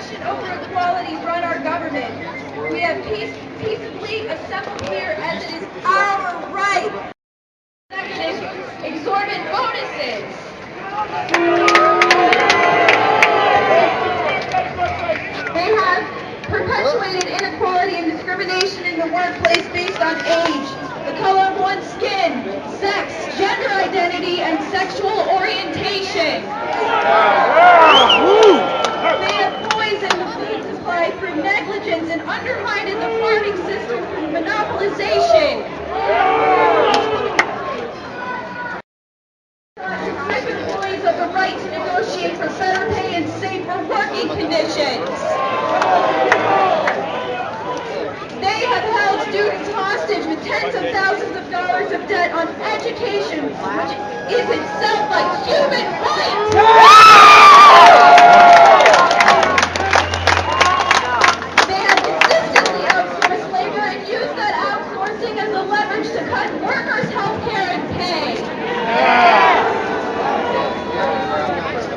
passion over equality run our government. We have peaceably assembled here as it is our right. Exorbitant bonuses. They have perpetuated inequality and discrimination in the workplace based on age, the color of one's skin, sex, gender identity, and sexual orientation. They have poisoned the food supply through negligence and undermined the farming system through monopolization. To strip employees of the right to negotiate for better pay and safer working conditions. They have held students hostage with tens of thousands of dollars of debt on education, which is itself a human right. They have consistently outsourced labor and used that outsourcing as a leverage to cut workers' health care and pay.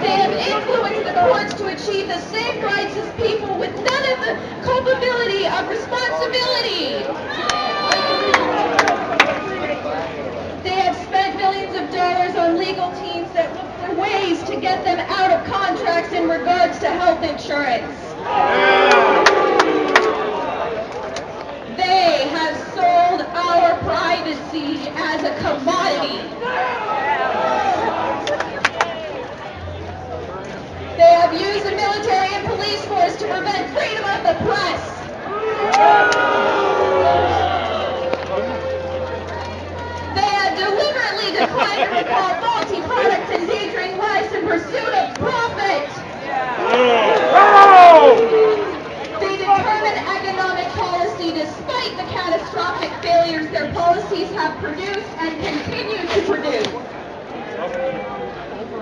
They have influenced the courts to achieve the same rights as people with none of the culpability of responsibility. They have spent millions of dollars on legal teams that look for ways to get them out of contracts in regards to health insurance. They have sold our privacy as a commodity. They have used the military and police force to prevent freedom of the press. They have deliberately declined to recall faulty products endangering lives in pursuit of profit. They determine economic policy despite the catastrophic failures their policies have produced and continue to produce.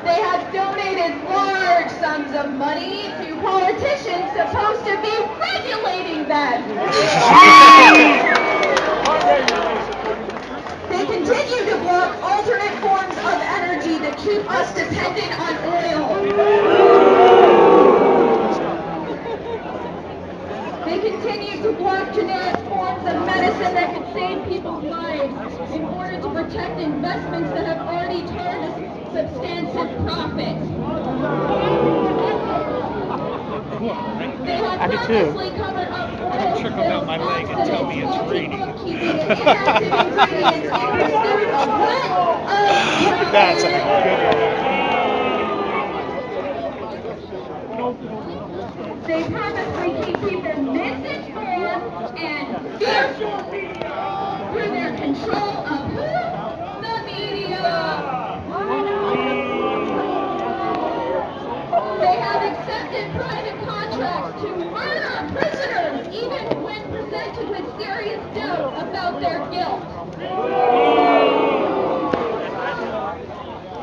They have donated large sums of money to politicians supposed to be regulating them. They continue to block alternate forms of energy that keep us dependent on oil. They continue to block generic forms of medicine that could save people's lives in order to protect investments that have already turned a substantial profit. They have purposely covered up oil spills, accidents, faulty bookkeeping, and inactive ingredients in pursuit of what? That's a They purposely keep people misinformed and fearful through their control of who? The media. They have accepted private contracts to murder prisoners even when presented with serious doubt about their guilt.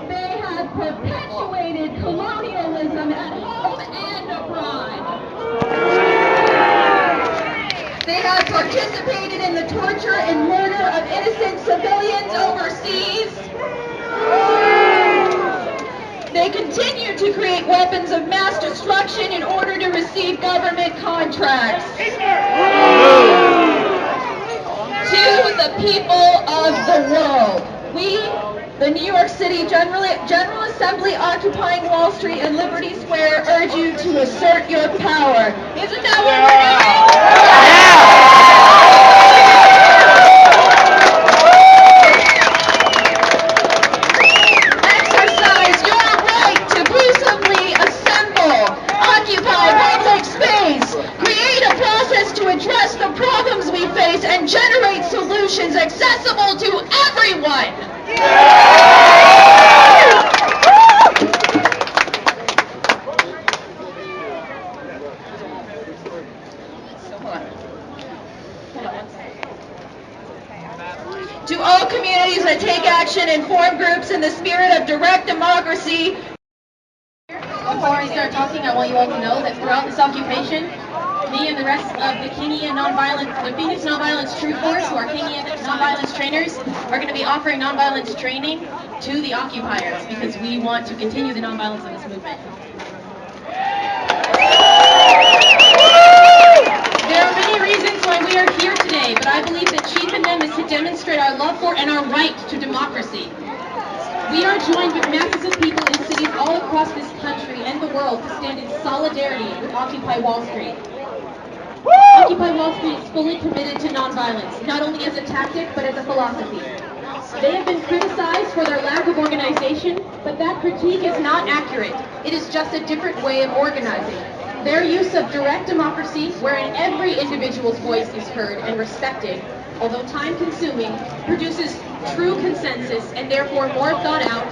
They have perpetuated colonialism at home and abroad. They have participated in the torture and murder of innocent civilians overseas. They continue to create weapons of mass destruction in order to receive government contracts. To the people of the world, we, the New York City General Assembly occupying Wall Street and Liberty Square, urge you to assert your power. Isn't that what we're doing? Exercise your right to peaceably assemble, occupy public space, create a process to address the problems we face, and generate solutions accessible to everyone. To all communities that take action and form groups in the spirit of direct democracy. Before I start talking, I want you all to know that throughout this occupation, me and the rest of the Phoenix Nonviolence True Force, who are Kingian nonviolence trainers, are going to be offering nonviolence training to the occupiers because we want to continue the nonviolence of this movement. our love for and our right to democracy. We are joined with masses of people in cities all across this country and the world to stand in solidarity with Occupy Wall Street. Occupy Wall Street is fully committed to nonviolence, not only as a tactic, but as a philosophy. They have been criticized for their lack of organization, but that critique is not accurate. It is just a different way of organizing. Their use of direct democracy, wherein every individual's voice is heard and respected, although time-consuming, produces true consensus and therefore more thought out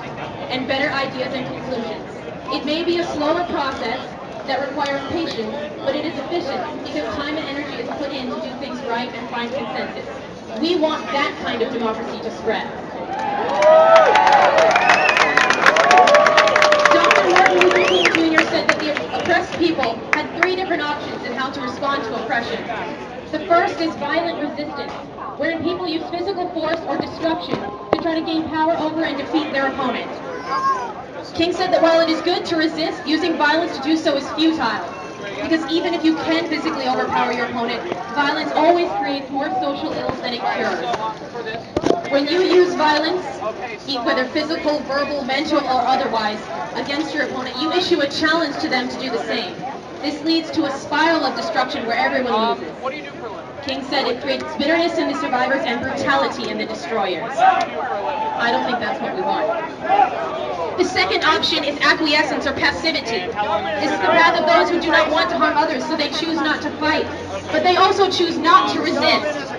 and better ideas and conclusions. It may be a slower process that requires patience, but it is efficient because time and energy is put in to do things right and find consensus. We want that kind of democracy to spread. Dr. Martin Luther King Jr. said that the oppressed people had 3 different options in how to respond to oppression. The first is violent resistance, wherein people use physical force or destruction to try to gain power over and defeat their opponent. King said that while it is good to resist, using violence to do so is futile. Because even if you can physically overpower your opponent, violence always creates more social ills than it cures. When you use violence, whether physical, verbal, mental, or otherwise, against your opponent, you issue a challenge to them to do the same. This leads to a spiral of destruction where everyone loses. King said it creates bitterness in the survivors and brutality in the destroyers. I don't think that's what we want. The second option is acquiescence or passivity. This is the path of those who do not want to harm others, so they choose not to fight. But they also choose not to resist.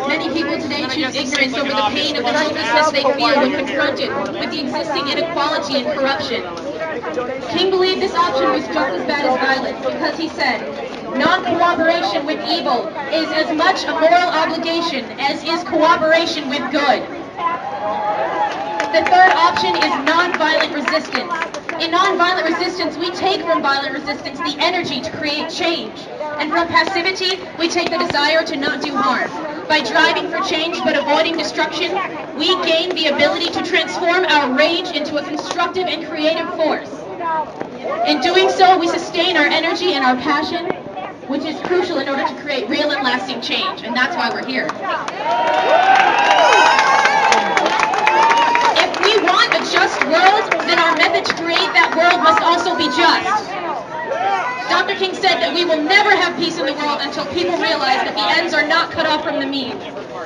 Many people today choose ignorance over the pain of the hopelessness they feel when confronted with the existing inequality and corruption. King believed this option was just as bad as violence because he said, non-cooperation with evil is as much a moral obligation as is cooperation with good. The third option is nonviolent resistance. In nonviolent resistance, we take from violent resistance the energy to create change. And from passivity, we take the desire to not do harm. By driving for change but avoiding destruction, we gain the ability to transform our rage into a constructive and creative force. In doing so, we sustain our energy and our passion, which is crucial in order to create real and lasting change, and that's why we're here. If we want a just world, then our method to create that world must also be just. Dr. King said that we will never have peace in the world until people realize that the ends are not cut off from the means,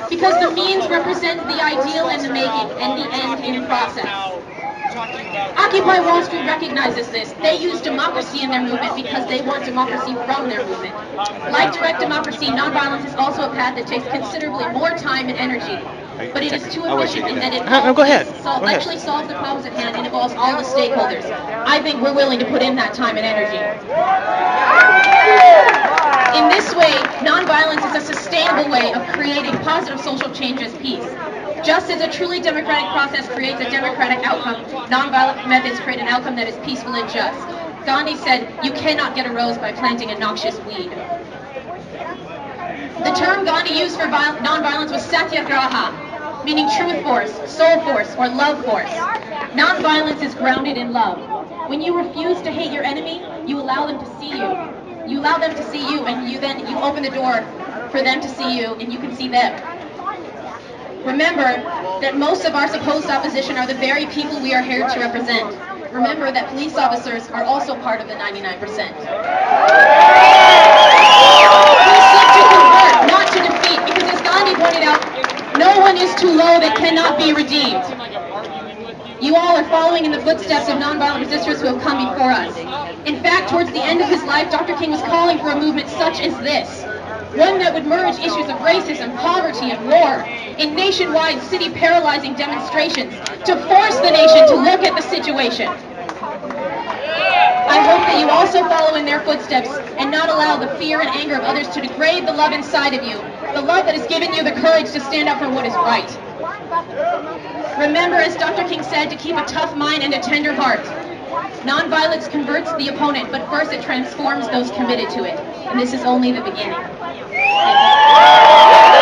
because the means represent the ideal and the making, and the end in process. Occupy Wall Street recognizes this. They use democracy in their movement because they want democracy from their movement. Like direct democracy, nonviolence is also a path that takes considerably more time and energy. But it is too efficient in that it actually solves the problems at hand and involves all the stakeholders. I think we're willing to put in that time and energy. In this way, nonviolence is a sustainable way of creating positive social change as peace. Just as a truly democratic process creates a democratic outcome, nonviolent methods create an outcome that is peaceful and just. Gandhi said, "You cannot get a rose by planting a noxious weed." The term Gandhi used for nonviolence was satyagraha, meaning truth force, soul force, or love force. Nonviolence is grounded in love. When you refuse to hate your enemy, you allow them to see you. You allow them to see you, and you open the door for them to see you, and you can see them. Remember that most of our supposed opposition are the very people we are here to represent. Remember that police officers are also part of the 99%. We seek to convert, not to defeat, because as Gandhi pointed out, no one is too low that cannot be redeemed. You all are following in the footsteps of nonviolent resistors who have come before us. In fact, towards the end of his life, Dr. King was calling for a movement such as this. One that would merge issues of racism, poverty, and war in nationwide city-paralyzing demonstrations to force the nation to look at the situation. I hope that you also follow in their footsteps and not allow the fear and anger of others to degrade the love inside of you, the love that has given you the courage to stand up for what is right. Remember, as Dr. King said, to keep a tough mind and a tender heart. Nonviolence converts the opponent, but first it transforms those committed to it. And this is only the beginning. Thank you.